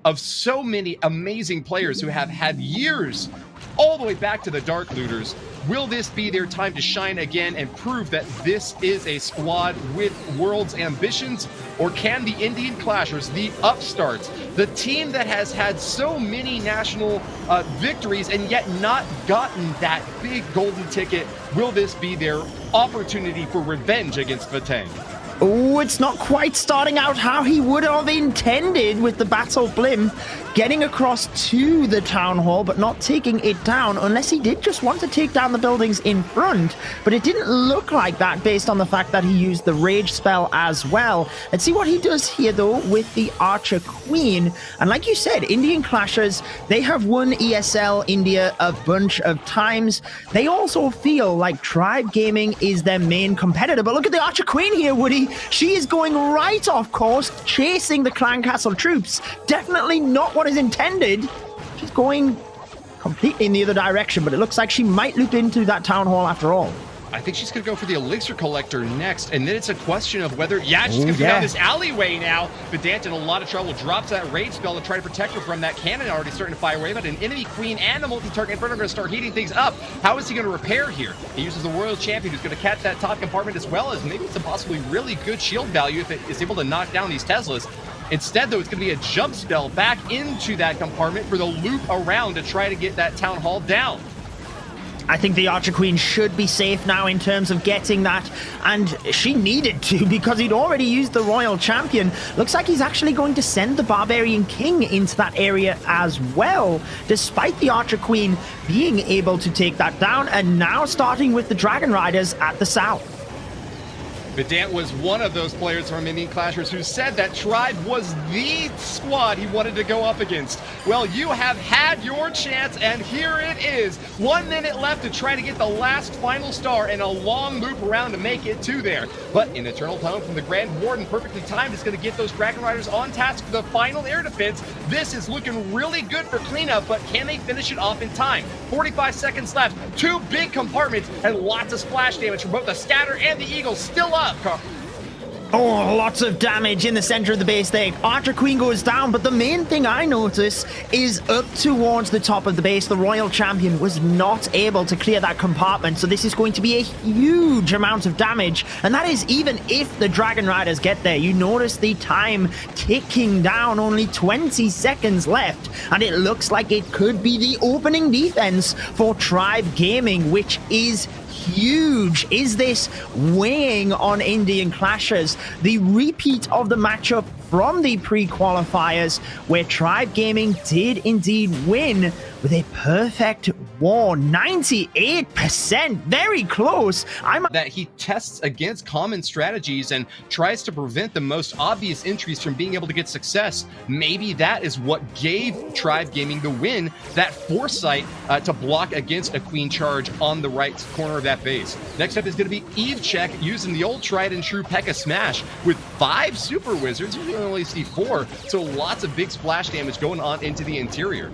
of so many amazing players who have had years all the way back to the Dark Looters. Will this be their time to shine again and prove that this is a squad with world's ambitions? Or can the Indian Clashers, the upstarts, the team that has had so many national victories and yet not gotten that big golden ticket, will this be their opportunity for revenge against Vateng? Oh, it's not quite starting out how he would have intended with the Battle Blimp getting across to the Town Hall, but not taking it down, unless he did just want to take down the buildings in front. But it didn't look like that based on the fact that he used the Rage spell as well. Let's see what he does here, though, with the Archer Queen. And like you said, Indian Clashers, they have won ESL India a bunch of times. They also feel like Tribe Gaming is their main competitor. But look at the Archer Queen here, Woody. She is going right off course, chasing the Clan Castle troops. Definitely not what is intended. She's going completely in the other direction, but it looks like she might loop into that Town Hall after all. I think she's going to go for the Elixir Collector next, and then it's a question of whether, she's going to go down this alleyway now. Vidant in a lot of trouble, drops that Rage spell to try to protect her from that cannon already starting to fire away, but an enemy Queen and the multi-target Inferno are going to start heating things up. How is he going to repair here? He uses the Royal Champion, who's going to catch that top compartment, as well as maybe some possibly really good shield value if it is able to knock down these Teslas. Instead, though, it's going to be a jump spell back into that compartment for the loop around to try to get that Town Hall down. I think the Archer Queen should be safe now in terms of getting that, and she needed to because he'd already used the Royal Champion. Looks like he's actually going to send the Barbarian King into that area as well, despite the Archer Queen being able to take that down, and now starting with the Dragon Riders at the south. Vidant was one of those players from Indian Clashers who said that Tribe was the squad he wanted to go up against. Well, you have had your chance, and here it is. 1 minute left to try to get the last final star and a long loop around to make it to there. But an Eternal Tone from the Grand Warden, perfectly timed, is going to get those Dragon Riders on task for the final air defense. This is looking really good for cleanup, but can they finish it off in time? 45 seconds left, 2 big compartments, and lots of splash damage from both the Scatter and the Eagle still up. Oh, lots of damage in the center of the base there. Archer Queen goes down, but the main thing I notice is up towards the top of the base, the Royal Champion was not able to clear that compartment, so this is going to be a huge amount of damage, and that is even if the Dragon Riders get there. You notice the time ticking down, only 20 seconds left, and it looks like it could be the opening defense for Tribe Gaming, which is huge. Is this weighing on Indian Clashers? The repeat of the matchup from the pre-qualifiers where Tribe Gaming did indeed win with a perfect war, 98%, very close. That he tests against common strategies and tries to prevent the most obvious entries from being able to get success. Maybe that is what gave Tribe Gaming the win, that foresight to block against a Queen charge on the right corner of that base. Next up is going to be EveCheck using the old tried and true P.E.K.K.A. Smash with 5 Super Wizards. You only see 4, so lots of big splash damage going on into the interior.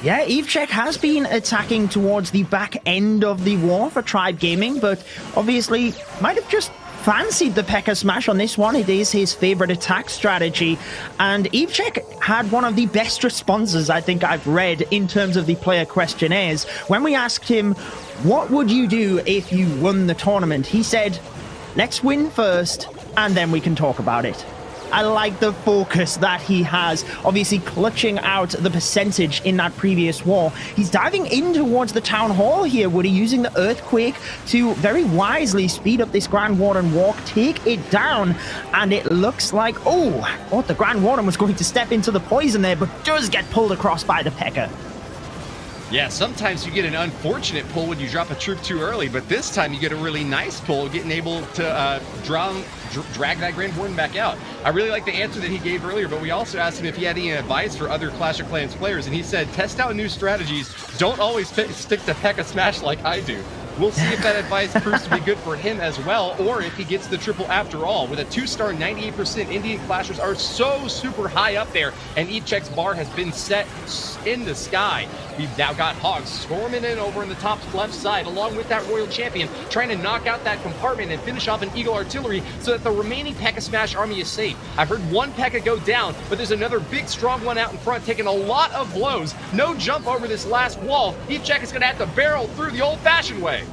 Yeah, EveCheck has been attacking towards the back end of the war for Tribe Gaming, but obviously might have just fancied the P.E.K.K.A. Smash on this one. It is his favorite attack strategy, and EveCheck had one of the best responses I think I've read in terms of the player questionnaires. When we asked him, what would you do if you won the tournament? He said, let's win first, and then we can talk about it. I like the focus that he has, obviously clutching out the percentage in that previous war. He's diving in towards the Town Hall here, Woody, using the Earthquake to very wisely speed up this Grand Warden walk, take it down, and it looks like, oh, I thought the Grand Warden was going to step into the poison there, but does get pulled across by the P.E.K.K.A. Yeah, sometimes you get an unfortunate pull when you drop a troop too early, but this time you get a really nice pull, getting able to drag that Grand Warden back out. I really like the answer that he gave earlier, but we also asked him if he had any advice for other Clash of Clans players, and he said, test out new strategies. Don't always stick to P.E.K.K.A. Smash like I do. We'll see if that advice proves to be good for him as well, or if he gets the triple after all. With a 2-star 98%, Indian Clashers are so super high up there, and EveCheck's bar has been set in the sky. We've now got Hogs storming in over in the top left side, along with that Royal Champion, trying to knock out that compartment and finish off an Eagle Artillery so that the remaining P.E.K.K.A Smash army is safe. I've heard one P.E.K.K.A go down, but there's another big, strong one out in front, taking a lot of blows. No jump over this last wall. EveCheck is going to have to barrel through the old-fashioned way.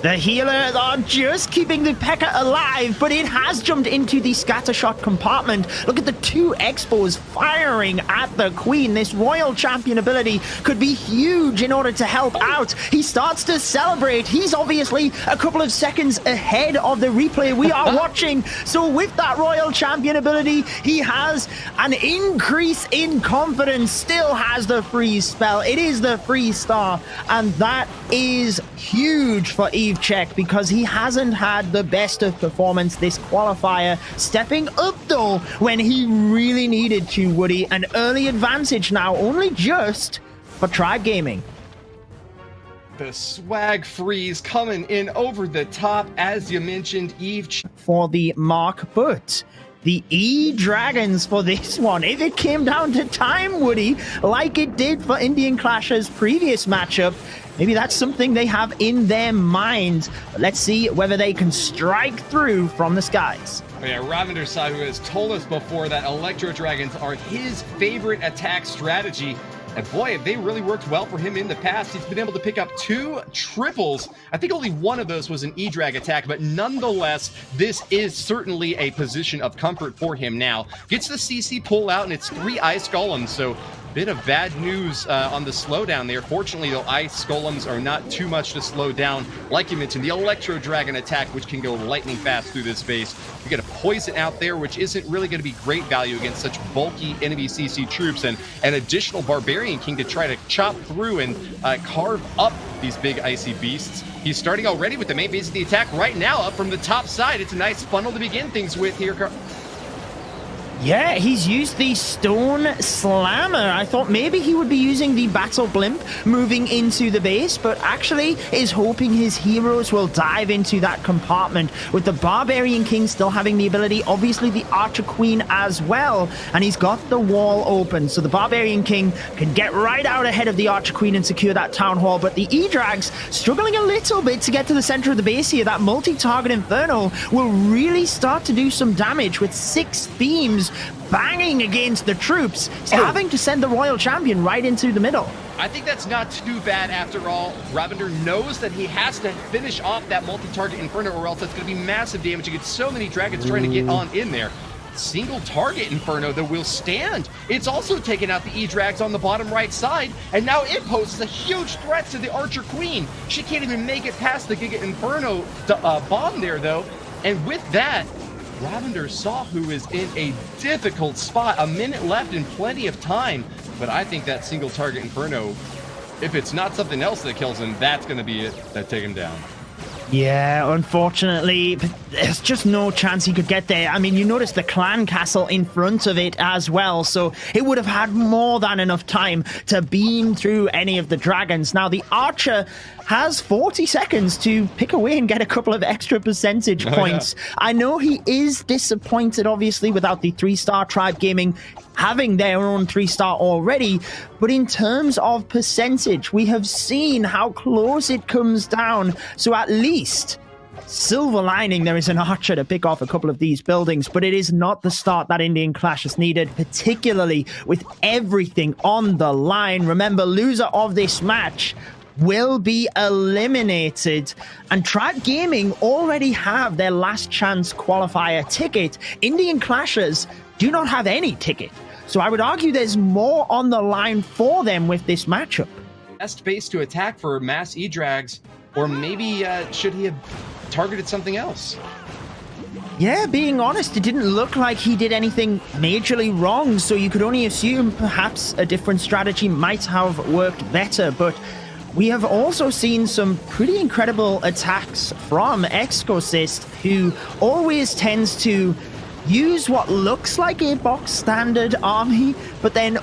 The healers are just keeping the P.E.K.K.A alive, but it has jumped into the scattershot compartment. Look at the two Expos firing at the Queen. This Royal Champion ability could be huge in order to help out. He starts to celebrate. He's obviously a couple of seconds ahead of the replay we are watching. So with that Royal Champion ability, he has an increase in confidence, still has the freeze spell. It is the freeze star, and that is huge for EveCheck because he hasn't had the best of performance this qualifier, stepping up though when he really needed to, Woody. An early advantage now, only just for Tribe Gaming. The swag freeze coming in over the top, as you mentioned, EveCheck. For the mark, but the E-Dragons for this one, if it came down to time, Woody, like it did for Indian Clash's previous matchup, maybe that's something they have in their minds. But let's see whether they can strike through from the skies. Oh yeah, Ravender Sahu has told us before that Electro Dragons are his favorite attack strategy. And boy, have they really worked well for him in the past. He's been able to pick up 2 triples. I think only one of those was an E-Drag attack, but nonetheless, this is certainly a position of comfort for him now. Gets the CC pull out, and it's 3 Ice Golems, so bit of bad news on the slowdown there. Fortunately, though, Ice Golems are not too much to slow down. Like you mentioned, the Electro Dragon attack, which can go lightning fast through this base. You get a Poison out there, which isn't really going to be great value against such bulky enemy CC troops, and an additional Barbarian King to try to chop through and carve up these big icy beasts. He's starting already with the main base of the attack right now up from the top side. It's a nice funnel to begin things with here. Yeah, he's used the Stone Slammer. I thought maybe he would be using the Battle Blimp moving into the base, but actually is hoping his heroes will dive into that compartment with the Barbarian King still having the ability, obviously the Archer Queen as well, and he's got the wall open, so the Barbarian King can get right out ahead of the Archer Queen and secure that Town Hall, but the E-Drags struggling a little bit to get to the center of the base here. That multi-target Inferno will really start to do some damage with 6 beams banging against the troops. He's having to send the Royal Champion right into the middle. I think that's not too bad after all. Ravender knows that he has to finish off that multi-target Inferno, or else it's going to be massive damage. You get so many dragons trying to get on in there. Single target Inferno that will stand. It's also taken out the E-Drags on the bottom right side, and now it poses a huge threat to the Archer Queen. She can't even make it past the Giga Inferno bomb there, though. And with that, Ravender Sahu is in a difficult spot. A minute left and plenty of time. But I think that single target Inferno, if it's not something else that kills him, that's going to be it that take him down. Yeah, unfortunately, there's just no chance he could get there. I mean, you notice the clan castle in front of it as well, so it would have had more than enough time to beam through any of the dragons. Now, the Archer has 40 seconds to pick away and get a couple of extra percentage points. Yeah. I know he is disappointed, obviously, without the 3-star Tribe Gaming having their own 3-star already, but in terms of percentage, we have seen how close it comes down. So at least, silver lining, there is an Archer to pick off a couple of these buildings, but it is not the start that Indian Clash has needed, particularly with everything on the line. Remember, loser of this match will be eliminated, and Tribe Gaming already have their last chance qualifier ticket. Indian Clashers do not have any ticket, so I would argue there's more on the line for them with this matchup. Best base to attack for mass E-Drags, or maybe should he have targeted something else? Yeah, being honest, it didn't look like he did anything majorly wrong, so you could only assume perhaps a different strategy might have worked better, but we have also seen some pretty incredible attacks from Exorcist, who always tends to use what looks like a box standard army, but then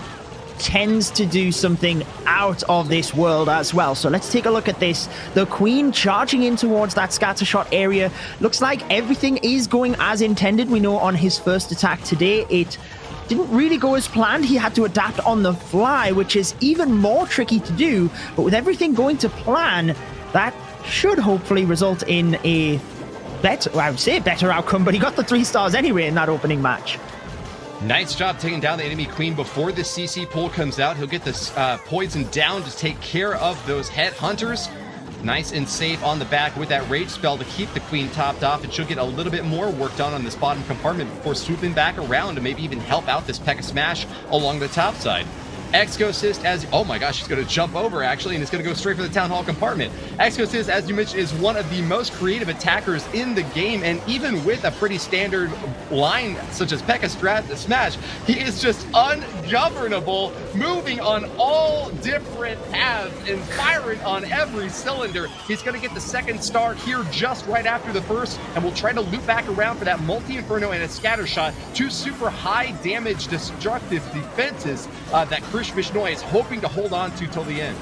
tends to do something out of this world as well. So let's take a look at this. The Queen charging in towards that scatter shot area. Looks like everything is going as intended. We know on his first attack today, it didn't really go as planned. He had to adapt on the fly, which is even more tricky to do. But with everything going to plan, that should hopefully result in a better, I would say a better outcome, but he got the 3 stars anyway in that opening match. Nice job taking down the enemy Queen before the CC pull comes out. He'll get this poison down to take care of those headhunters. Nice and safe on the back with that rage spell to keep the Queen topped off, and she'll get a little bit more work done on this bottom compartment before swooping back around to maybe even help out this P.E.K.K.A Smash along the top side. Exosist, as oh my gosh, she's going to jump over actually, and it's going to go straight for the Town Hall compartment. Exosist, as you mentioned, is one of the most creative attackers in the game, and even with a pretty standard line such as P.E.K.K.A Smash, he is just ungovernable, moving on all different paths and firing on every cylinder. He's going to get the 2nd star here just right after the first, and we'll try to loop back around for that multi-inferno and a scatter shot. 2 super high damage destructive defenses that Krish Vishnoi is hoping to hold on to till the end.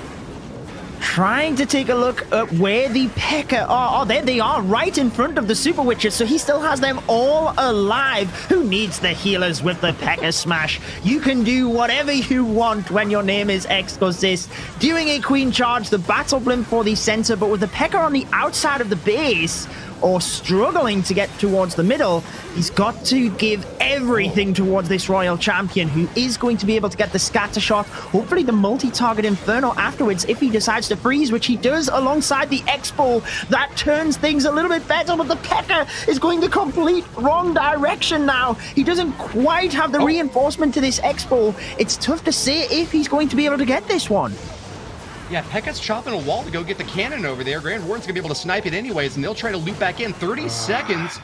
Trying to take a look at where the P.E.K.K.A are. Oh, there they are, right in front of the Super Witches, so he still has them all alive. Who needs the healers with the P.E.K.K.A Smash? You can do whatever you want when your name is Exosist. Doing a Queen charge, the Battle Blimp for the center, but with the P.E.K.K.A on the outside of the base, or struggling to get towards the middle, he's got to give everything towards this Royal Champion, who is going to be able to get the scatter shot, hopefully the multi-target Inferno afterwards if he decides to freeze, which he does alongside the Expo. That turns things a little bit better, but the P.E.K.K.A is going the complete wrong direction now. He doesn't quite have the reinforcement to this Expo. It's tough to say if he's going to be able to get this one. Yeah, P.E.K.K.A's chopping a wall to go get the cannon over there. Grand Warden's going to be able to snipe it anyways, and they'll try to loop back in. 30 seconds.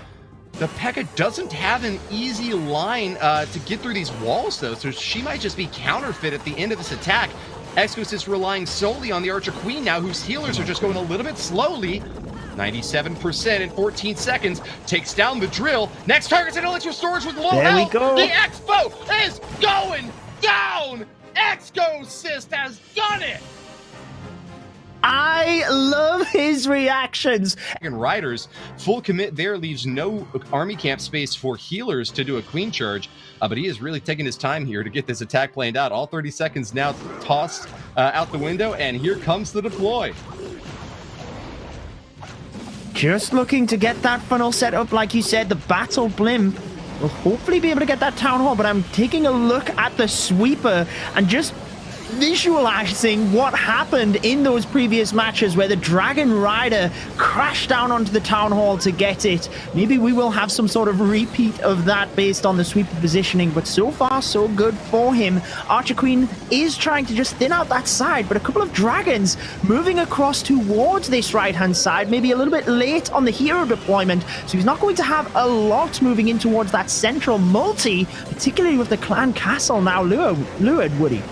The P.E.K.K.A doesn't have an easy line to get through these walls, though, so she might just be counterfeit at the end of this attack. Exos is relying solely on the Archer Queen now, whose healers are just going a little bit slowly. 97% in 14 seconds. Takes down the drill. Next target's an Elixir Storage with low health. There we go. The Expo is going down. Exosist has done it. I love his reactions. And Riders, full commit there leaves no army camp space for healers to do a Queen charge, but he is really taking his time here to get this attack planned out. All 30 seconds now tossed out the window, and here comes the deploy. Just looking to get that funnel set up, like you said. The Battle Blimp will hopefully be able to get that Town Hall, but I'm taking a look at the sweeper and just visualizing what happened in those previous matches where the Dragon Rider crashed down onto the Town Hall to get it. Maybe we will have some sort of repeat of that based on the sweeper positioning, but so far so good for him. Archer Queen is trying to just thin out that side, but a couple of dragons moving across towards this right-hand side, maybe a little bit late on the hero deployment, so he's not going to have a lot moving in towards that central multi, particularly with the clan castle now lured, Woody.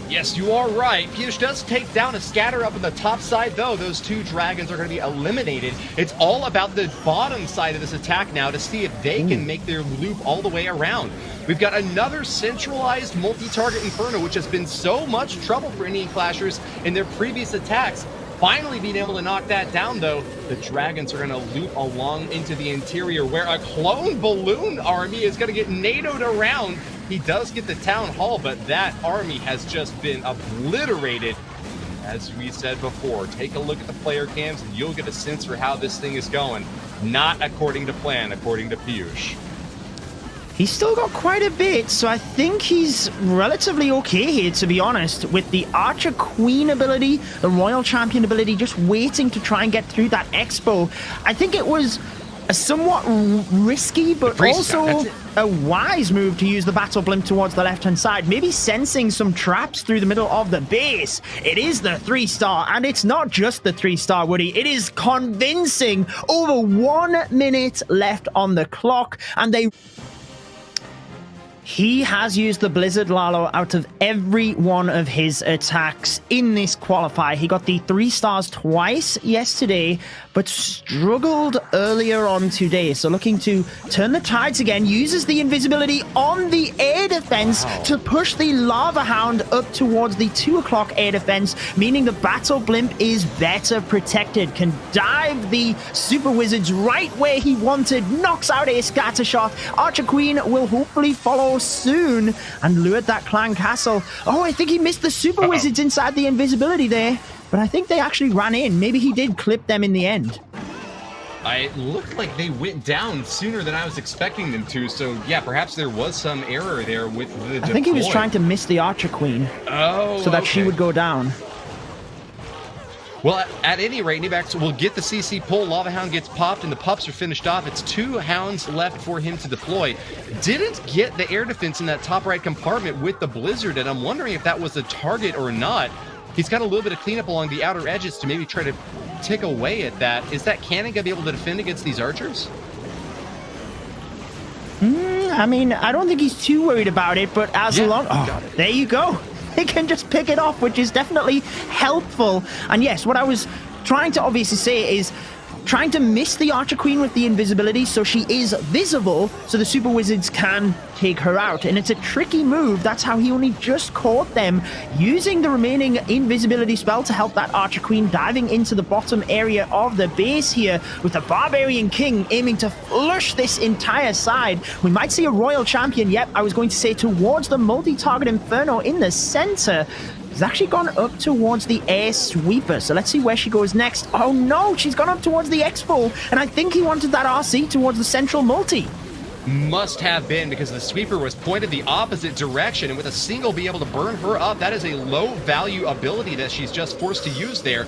Yes, you are right. Piyush does take down a scatter up on the top side, though. Those 2 dragons are going to be eliminated. It's all about the bottom side of this attack now to see if they can make their loop all the way around. We've got another centralized multi-target Inferno, which has been so much trouble for Indian Clashers in their previous attacks. Finally being able to knock that down, though. The dragons are going to loop along into the interior, where a clone balloon army is going to get NATO'd around. He does get the Town Hall, but that army has just been obliterated. As we said before, take a look at the player cams and you'll get a sense for how this thing is going. Not according to plan, according to Piyush. He's still got quite a bit, so I think he's relatively okay here, to be honest, with the Archer Queen ability, the Royal Champion ability, just waiting to try and get through that Expo. I think it was a somewhat risky, but also a wise move to use the Battle Blimp towards the left-hand side, maybe sensing some traps through the middle of the base. It is the 3-star, and it's not just the 3-star, Woody. It is convincing. Over 1 minute left on the clock, and they... He has used the Blizzard Lalo out of every one of his attacks in this qualifier. He got the 3 stars twice yesterday, but struggled earlier on today. So looking to turn the tides again, uses the invisibility on the air defense to push the Lava Hound up towards the 2 o'clock air defense, meaning the Battle Blimp is better protected. Can dive the Super Wizards right where he wanted, knocks out a scatter shot. Archer Queen will hopefully follow soon and lure that Clan Castle. Oh, I think he missed the Super Wizards inside the invisibility there, but I think they actually ran in. Maybe he did clip them in the end. It looked like they went down sooner than I was expecting them to, so yeah, perhaps there was some error there with the I think he was trying to miss the Archer Queen so that she would go down. Well, at any rate, Nibax will get the CC pull. Lava Hound gets popped, and the pups are finished off. It's 2 hounds left for him to deploy. Didn't get the air defense in that top right compartment with the Blizzard, and I'm wondering if that was a target or not. He's got a little bit of cleanup along the outer edges to maybe try to tick away at that. Is that cannon going to be able to defend against these archers? I mean, I don't think he's too worried about it, but as long... Oh, there you go. They can just pick it off, which is definitely helpful. And yes, what I was trying to obviously say is trying to miss the Archer Queen with the invisibility so she is visible so the Super Wizards can take her out. And it's a tricky move. That's how he only just caught them, using the remaining invisibility spell to help that Archer Queen, diving into the bottom area of the base here with the Barbarian King aiming to flush this entire side. We might see a Royal Champion. Yep, I was going to say towards the multi-target Inferno in the center. She's actually gone up towards the Air Sweeper, so let's see where she goes next. Oh no, she's gone up towards the X-Bowl, and I think he wanted that RC towards the central multi. Must have been, because the Sweeper was pointed the opposite direction, and with a single be able to burn her up, that is a low-value ability that she's just forced to use there.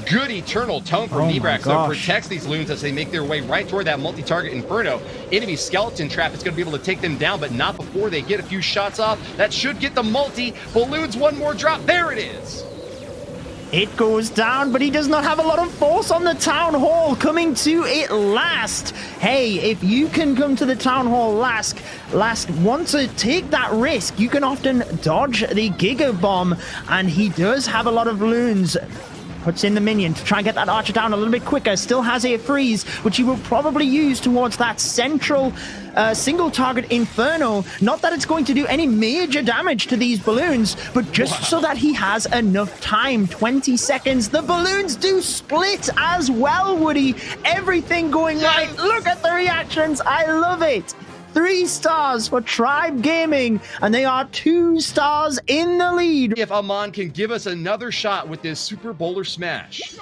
Good Eternal Tome from Nibrax, so protects these loons as they make their way right toward that multi-target Inferno. Enemy Skeleton Trap is going to be able to take them down, but not before they get a few shots off. That should get the multi. Balloons, one more drop. There it is. It goes down, but he does not have a lot of force on the Town Hall, coming to it last. Hey, if you can come to the Town Hall last, want to take that risk, you can often dodge the Giga Bomb, and he does have a lot of loons. Puts in the minion to try and get that archer down a little bit quicker. Still has a freeze, which he will probably use towards that central single target Inferno. Not that it's going to do any major damage to these balloons, but just so that he has enough time. 20 seconds. The balloons do split as well, Woody. Everything going right. Look at the reactions. I love it. 3 stars for Tribe Gaming, and they are 2 stars in the lead. If Aman can give us another shot with this Super Bowler Smash.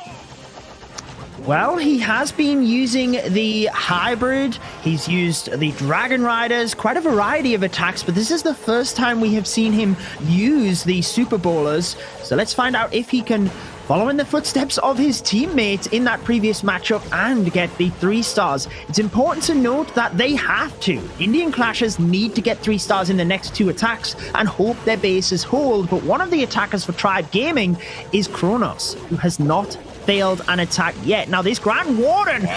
Well, he has been using the hybrid. He's used the Dragon Riders, quite a variety of attacks, but this is the first time we have seen him use the Super Bowlers. So let's find out if he can follow in the footsteps of his teammate in that previous matchup and get the 3 stars. It's important to note that they have to. Indian Clashers need to get 3 stars in the next 2 attacks and hope their bases hold, but one of the attackers for Tribe Gaming is Kronos, who has not failed an attack yet. Now this Grand Warden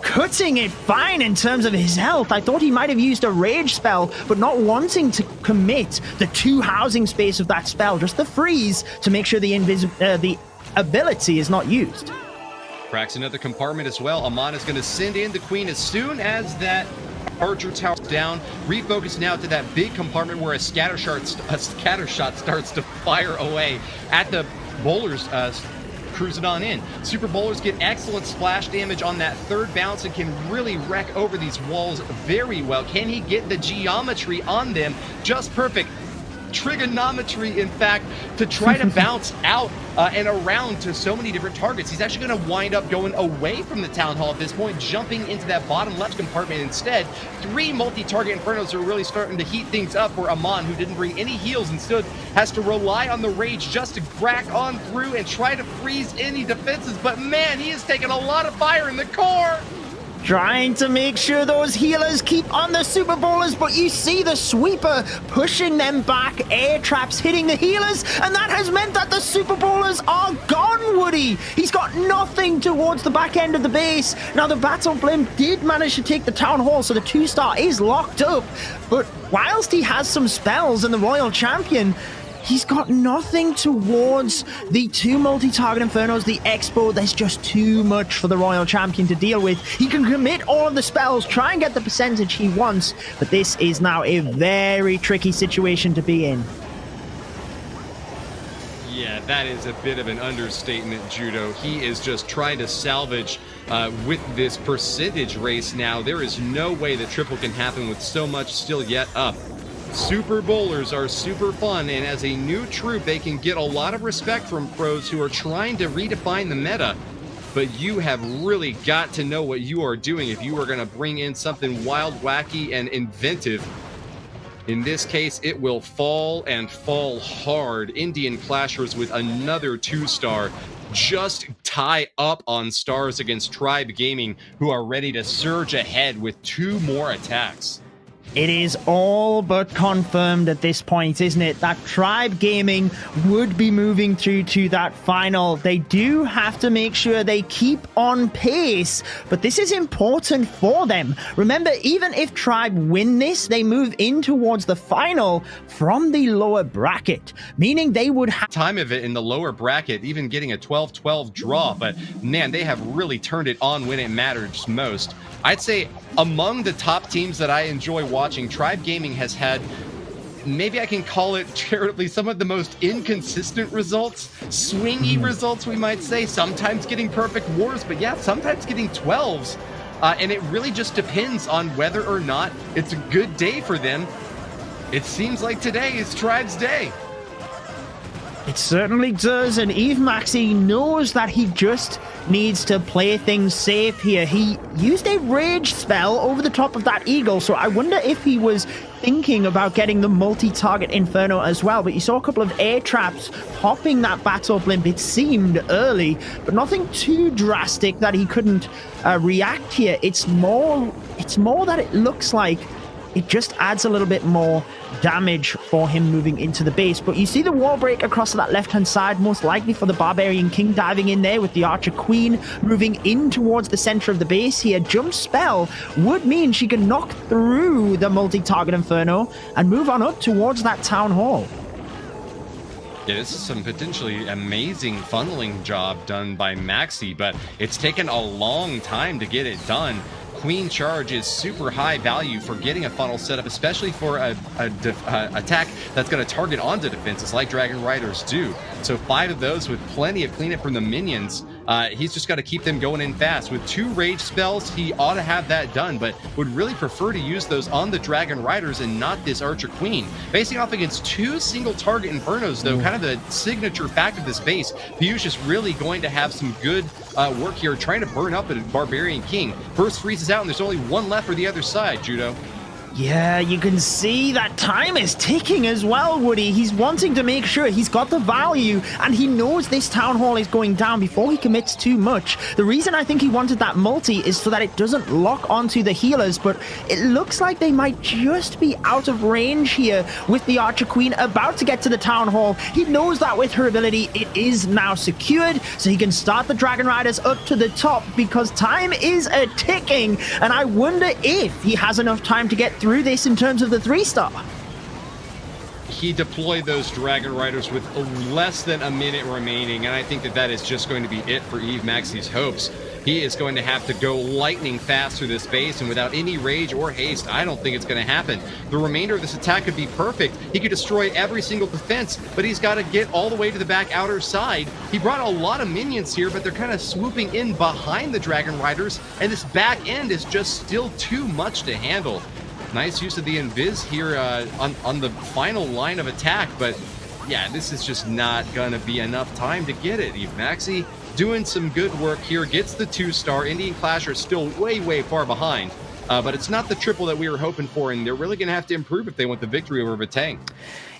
cutting it fine in terms of his health. I thought he might have used a rage spell, but not wanting to commit the 2 housing space of that spell, just the freeze to make sure the ability is not used. Cracks another compartment as well. Aman is going to send in the Queen as soon as that Archer tower's down. Refocus now to that big compartment where a scatter shot starts to fire away at the bowlers. Cruising on in. Super Bowlers get excellent splash damage on that 3rd bounce and can really wreck over these walls very well. Can he get the geometry on them just perfect? Trigonometry, in fact, to try to bounce out and around to so many different targets. He's actually going to wind up going away from the Town Hall at this point, jumping into that bottom left compartment instead. 3 multi-target Infernos are really starting to heat things up for Aman, who didn't bring any heals, instead has to rely on the rage just to crack on through and try to freeze any defenses. But man, he is taking a lot of fire in the core. trying to make sure those healers keep on the Super Bowlers, but you see the sweeper pushing them back, air traps hitting the healers, and that has meant that the Super Bowlers are gone, Woody. He's got nothing towards the back end of the base. Now, the Battle Blimp did manage to take the Town Hall, so the 2-star is locked up, but whilst he has some spells in the Royal Champion, he's got nothing towards the 2 multi-target Infernos, the Expo. There's just too much for the Royal Champion to deal with. He can commit all of the spells, try and get the percentage he wants, but this is now a very tricky situation to be in. Yeah, that is a bit of an understatement, Judo. He is just trying to salvage with this percentage race now. There is no way that triple can happen with so much still yet up. Super Bowlers are super fun, and as a new troop, they can get a lot of respect from pros who are trying to redefine the meta. But you have really got to know what you are doing if you are going to bring in something wild, wacky, and inventive. In this case, it will fall and fall hard. Indian Clashers with another 2-star just tie up on stars against Tribe Gaming, who are ready to surge ahead with 2 more attacks. It is all but confirmed at this point, isn't it, that Tribe Gaming would be moving through to that final. They do have to make sure they keep on pace, but this is important for them. Remember, even if Tribe win this, they move in towards the final from the lower bracket, meaning they would have time of it in the lower bracket, even getting a 12-12 draw, but man, they have really turned it on when it matters most. I'd say among the top teams that I enjoy watching, Tribe Gaming has had, maybe I can call it charitably, some of the most inconsistent results, swingy results, we might say, sometimes getting perfect wars, but yeah, sometimes getting 12s. And it really just depends on whether or not it's a good day for them. It seems like today is Tribe's day. It certainly does, and Eve Maxi knows that he just needs to play things safe here. He used a rage spell over the top of that eagle, so I wonder if he was thinking about getting the multi-target Inferno as well, but you saw a couple of air traps popping that Battle Blimp, it seemed early, but nothing too drastic that he couldn't react here. It's more that it looks like it just adds a little bit more damage for him moving into the base. But you see the wall break across to that left-hand side, most likely for the Barbarian King diving in there with the Archer Queen moving in towards the center of the base here. Jump spell would mean she can knock through the multi-target Inferno and move on up towards that Town Hall. Yeah, this is some potentially amazing funneling job done by Maxi, but it's taken a long time to get it done. Queen Charge is super high value for getting a funnel set up, especially for a attack that's going to target onto defenses like Dragon Riders do. So 5 of those with plenty of cleanup from the minions. He's just got to keep them going in fast. With 2 rage spells, he ought to have that done, but would really prefer to use those on the Dragon Riders and not this Archer Queen. Facing off against 2 single target Infernos, though, kind of the signature fact of this base, Piyush is really going to have some good work here, trying to burn up a Barbarian King. First freezes out, and there's only 1 left for the other side, Judo. Yeah, you can see that time is ticking as well, Woody. He's wanting to make sure he's got the value, and he knows this Town Hall is going down before he commits too much. The reason I think he wanted that multi is so that it doesn't lock onto the healers, but it looks like they might just be out of range here with the Archer Queen about to get to the Town Hall. He knows that with her ability, it is now secured, so he can start the Dragon Riders up to the top because time is ticking, and I wonder if he has enough time to get through this in terms of the 3-star. He deployed those Dragon Riders with less than a minute remaining, and I think that is just going to be it for Eve Maxi's hopes. He is going to have to go lightning fast through this base, and without any rage or haste, I don't think it's going to happen. The remainder of this attack could be perfect. He could destroy every single defense, but he's got to get all the way to the back outer side. He brought a lot of minions here, but they're kind of swooping in behind the Dragon Riders, and this back end is just still too much to handle. Nice use of the Invis here on the final line of attack, but yeah, this is just not going to be enough time to get it. Eve Maxi doing some good work here, gets the 2-star. Indian Clasher is still way far behind, but it's not the triple that we were hoping for, and they're really going to have to improve if they want the victory over Vatang.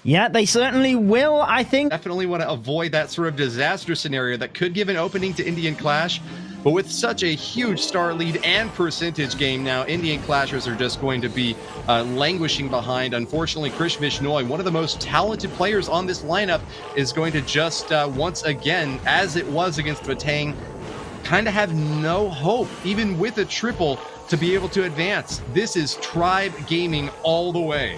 Yeah, they certainly will, I think. Definitely want to avoid that sort of disaster scenario that could give an opening to Indian Clash. But with such a huge star lead and percentage game now, Indian Clashers are just going to be languishing behind. Unfortunately, Krish Vishnoi, one of the most talented players on this lineup, is going to just once again, as it was against Batang, kind of have no hope, even with a triple, to be able to advance. This is Tribe Gaming all the way.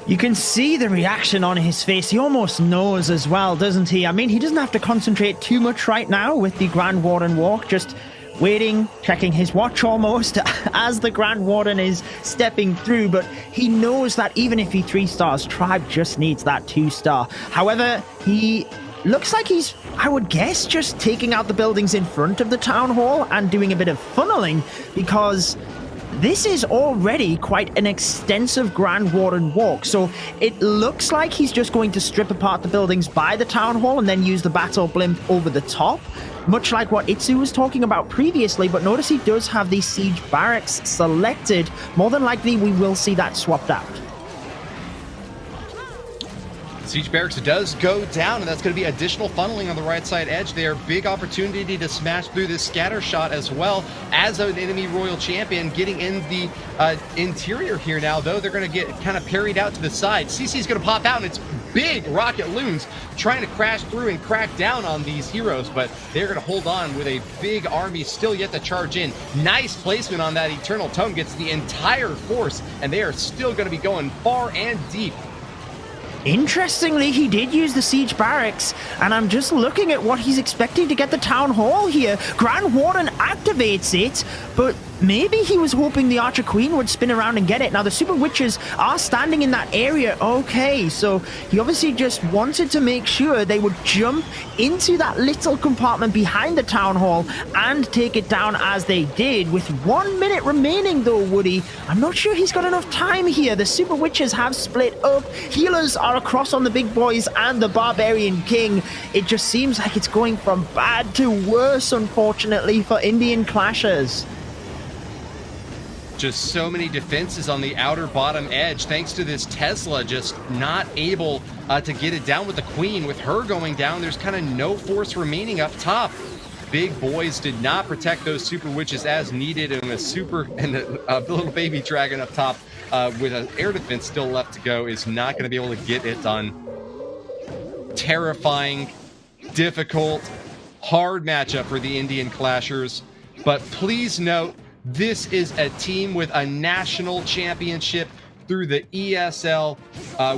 You can see the reaction on his face. He almost knows as well, doesn't he? I mean, he doesn't have to concentrate too much right now with the Grand Warden walk, just waiting, checking his watch almost as the Grand Warden is stepping through, but he knows that even if he 3-stars, Tribe just needs that 2-star. However, he looks like he's, I would guess, just taking out the buildings in front of the town hall and doing a bit of funneling, because this is already quite an extensive Grand Warden walk, so it looks like he's just going to strip apart the buildings by the town hall and then use the battle blimp over the top, much like what Itsu was talking about previously. But notice he does have the siege barracks selected. More than likely we will see that swapped out. Siege Barracks does go down, and that's going to be additional funneling on the right side edge there. Big opportunity to smash through this scatter shot as well as an enemy Royal Champion getting in the interior here now, though they're going to get kind of parried out to the side. CC's going to pop out, and it's big Rocket Loons trying to crash through and crack down on these heroes, but they're going to hold on with a big army still yet to charge in. Nice placement on that Eternal Tome, gets the entire force, and they are still going to be going far and deep. Interestingly, he did use the siege barracks, and I'm just looking at what he's expecting to get the town hall here. Grand Warden activates it, but maybe he was hoping the Archer Queen would spin around and get it. Now, the Super Witches are standing in that area. Okay, so he obviously just wanted to make sure they would jump into that little compartment behind the town hall and take it down as they did. With 1 minute remaining, though, Woody, I'm not sure he's got enough time here. The Super Witches have split up. Healers are across on the big boys and the Barbarian King. It just seems like it's going from bad to worse, unfortunately, for Indian Clashers. Just so many defenses on the outer bottom edge, thanks to this Tesla just not able to get it down with the Queen. With her going down, there's kind of no force remaining up top. Big boys did not protect those Super Witches as needed, and the little baby dragon up top with an air defense still left to go is not going to be able to get it done. Terrifying, difficult, hard matchup for the Indian Clashers, but please note, this is a team with a national championship through the ESL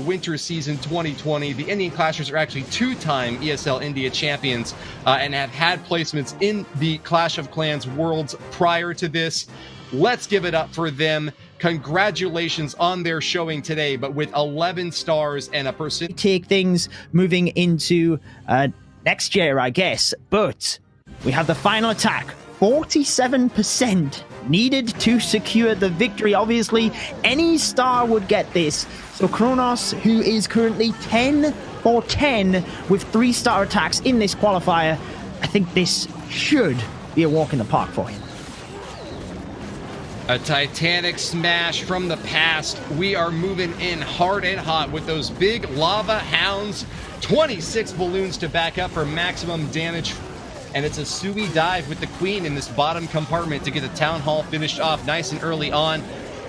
winter season 2020. The Indian Clashers are actually 2-time ESL India champions and have had placements in the Clash of Clans Worlds prior to this. Let's give it up for them. Congratulations on their showing today, but with 11 stars and a percent. Take things moving into next year, I guess, but we have the final attack. 47% needed to secure the victory. Obviously, any star would get this. So Kronos, who is currently 10 for 10 with 3-star attacks in this qualifier, I think this should be a walk in the park for him. A titanic smash from the past. We are moving in hard and hot with those big lava hounds. 26 balloons to back up for maximum damage. And it's a Sui dive with the Queen in this bottom compartment to get the Town Hall finished off nice and early on.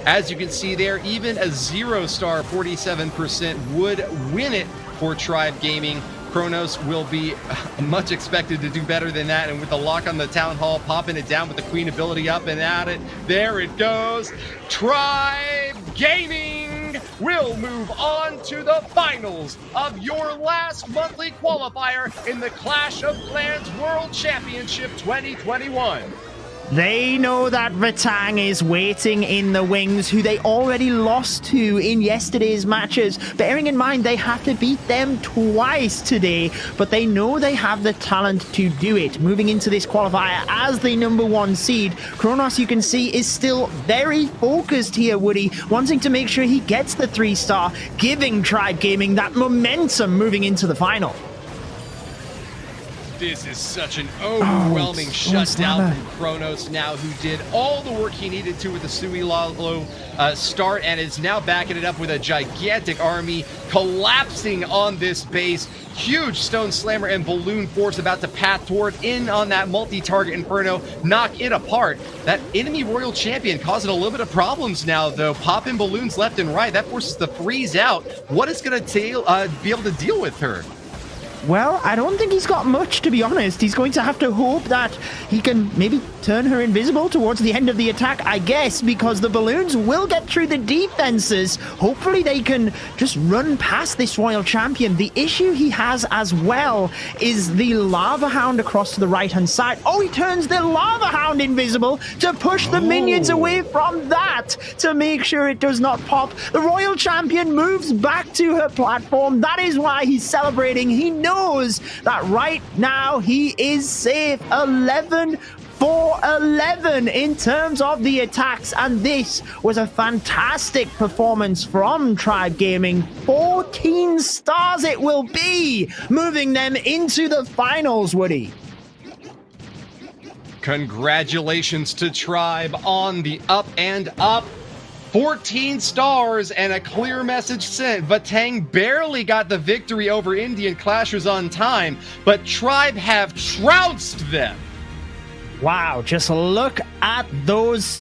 As you can see there, even a 0-star 47% would win it for Tribe Gaming. Kronos will be much expected to do better than that, and with the lock on the Town Hall, popping it down with the Queen ability up and at it. There it goes. Tribe Gaming will move on to the finals of your last monthly qualifier in the Clash of Clans World Championship 2021. They know that Vatang is waiting in the wings, who they already lost to in yesterday's matches. Bearing in mind they have to beat them twice today, but they know they have the talent to do it. Moving into this qualifier as the #1 seed, Kronos, you can see, is still very focused here, Woody, wanting to make sure he gets the 3-star, giving Tribe Gaming that momentum moving into the final. This is such an overwhelming Stone shutdown Slammer. from Kronos now, who did all the work he needed to with the Suilalo start and is now backing it up with a gigantic army collapsing on this base. Huge Stone Slammer and Balloon Force about to path toward in on that multi-target Inferno, knock it apart. That enemy Royal Champion causing a little bit of problems now, though. Popping balloons left and right. That forces the freeze out. What is going to be able to deal with her? Well, I don't think he's got much, to be honest. He's going to have to hope that he can maybe turn her invisible towards the end of the attack, I guess, because the balloons will get through the defenses. Hopefully they can just run past this Royal Champion. The issue he has as well is the Lava Hound across to the right-hand side. Oh, he turns the Lava Hound invisible to push the minions away from that to make sure it does not pop. The Royal Champion moves back to her platform. That is why he's celebrating. He knows that right now he is safe. 11 for 11 in terms of the attacks, and this was a fantastic performance from Tribe Gaming. 14 stars it will be, moving them into the finals, Woody. Congratulations to Tribe on the up and up. 14 stars and a clear message sent. Vatang barely got the victory over Indian Clashers on time, but Tribe have trounced them. Wow, just look at those